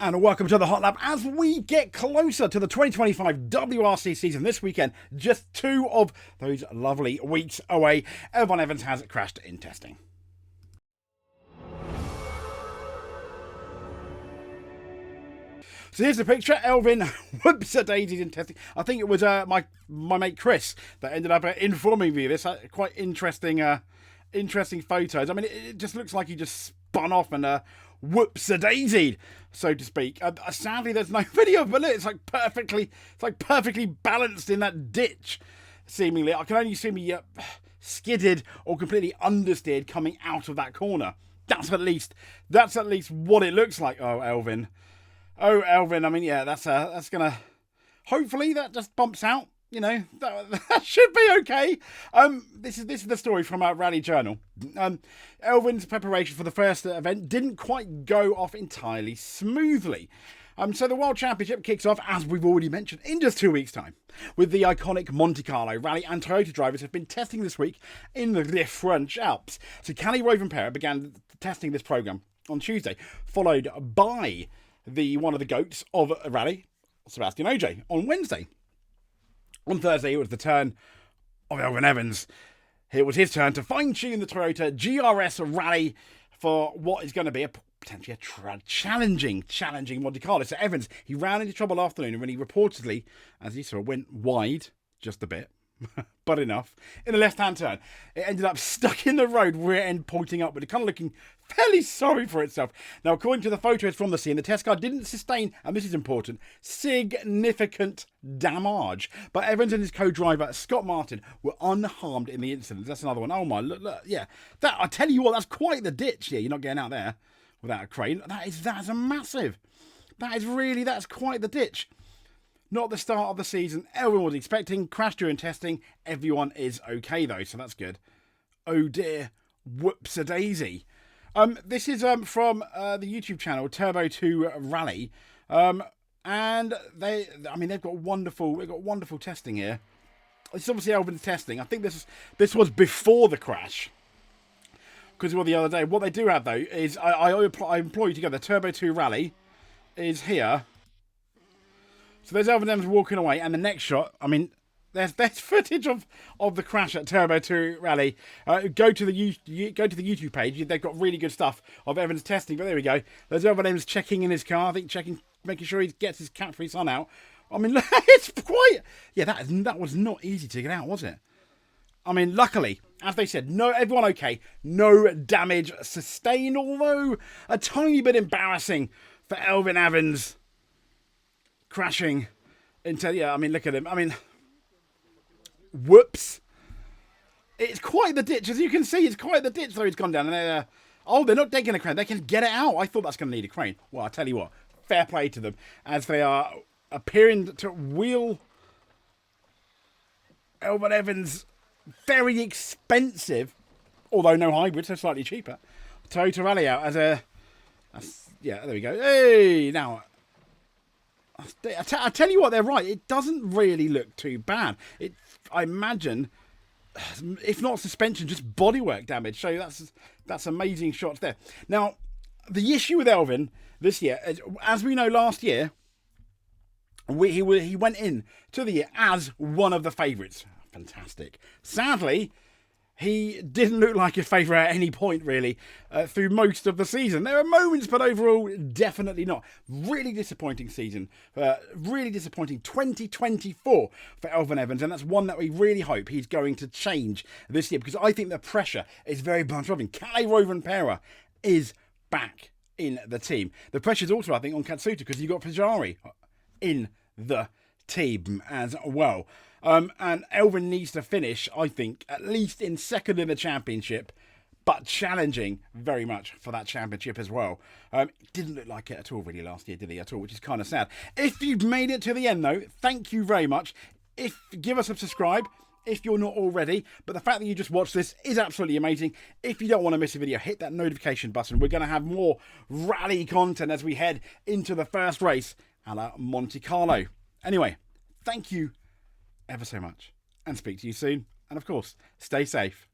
And welcome to the Hot Lap as we get closer to the 2025 WRC season this weekend. Just 2 of those lovely weeks away. Elfyn Evans has crashed in testing. So here's the picture. Elfyn, whoops a daisies in testing. I think it was my mate Chris that ended up informing me of this. Quite interesting photos. I mean, it just looks like he just spun off and whoops a daisied, so to speak. Sadly, there's no video, but look, it's like perfectly balanced in that ditch. Seemingly, I can only see me skidded or completely understeered coming out of that corner. That's at least what it looks like. Oh, Elfyn. Oh, Elfyn. I mean, yeah, that's gonna. Hopefully, that just bumps out. You know, that should be okay. This is the story from our Rally Journal. Elfyn's preparation for the first event didn't quite go off entirely smoothly. So the World Championship kicks off, as we've already mentioned, in just 2 weeks' time, with the iconic Monte Carlo rally, and Toyota drivers have been testing this week in the French Alps. So Callie Rovanperä began testing this program on Tuesday, followed by one of the goats of a rally, Sebastian Ogier, on Wednesday. On Thursday, it was the turn of Elfyn Evans. It was his turn to fine-tune the Toyota GRS rally for what is going to be potentially a challenging Monte Carlo. So Evans, he ran into trouble afternoon when he reportedly, as you saw, went wide just a bit, but enough, in the left-hand turn. It ended up stuck in the road, rear end pointing upward, kind of looking fairly sorry for itself. Now, according to the photos from the scene, the test car didn't sustain, and this is important, significant damage. But Evans and his co-driver, Scott Martin, were unharmed in the incident. That's another one. Oh my, look, yeah. That, I tell you what, that's quite the ditch. Yeah, you're not getting out there without a crane. That's a massive. That's quite the ditch. Not the start of the season everyone was expecting. Crashed during testing. Everyone is okay, though, so that's good. Oh, dear. Whoops-a-daisy. This is from the YouTube channel, Turbo 2 Rally. And they've got wonderful testing here. It's obviously Elfyn's testing. I think this was before the crash. Because the other day. What they do have, though, is I employ you together. Turbo 2 Rally is here. So there's Elfyn Evans walking away, and the next shot, I mean, there's footage of the crash at Turbo 2 Rally. Go to the YouTube page. They've got really good stuff of Evans testing. But there we go. There's Elfyn Evans checking in his car. I think making sure he gets his cat-free son out. I mean, it's quite. Yeah, that was not easy to get out, was it? I mean, luckily, as they said, everyone okay. No damage sustained, although a tiny bit embarrassing for Elfyn Evans. Crashing into, yeah, I mean, look at him. I mean, whoops. It's quite the ditch. As you can see, it's quite the ditch, though. He's gone down. And they're not taking a crane. They can get it out. I thought that's going to need a crane. Well, I'll tell you what. Fair play to them, as they are appearing to wheel Elfyn Evans' very expensive, although no hybrid, so slightly cheaper, Toyota Rally out yeah, there we go. Hey, now... I tell you what, they're right. It doesn't really look too bad. I imagine, if not suspension, just bodywork damage. So that's amazing shots there. Now, the issue with Elfyn this year, as we know, last year he went in to the year as one of the favourites. Fantastic. Sadly, he didn't look like a favourite at any point, really, through most of the season. There are moments, but overall, definitely not. Really disappointing season. Really disappointing 2024 for Elfyn Evans, and that's one that we really hope he's going to change this year, because I think the pressure is very much on him. Callie Rovanperä is back in the team. The pressure is also, I think, on Katsuta, because you've got Pajari in the team as well. And Elfyn needs to finish, I think, at least in second in the championship, but challenging very much for that championship as well. Didn't look like it at all really last year, did he, at all, which is kind of sad. If you've made it to the end, though, thank you very much. Give us a subscribe if you're not already, but the fact that you just watched this is absolutely amazing. If you don't want to miss a video, hit that notification button. We're going to have more rally content as we head into the first race a la Monte Carlo. Anyway, thank you ever so much, and speak to you soon, and of course, stay safe.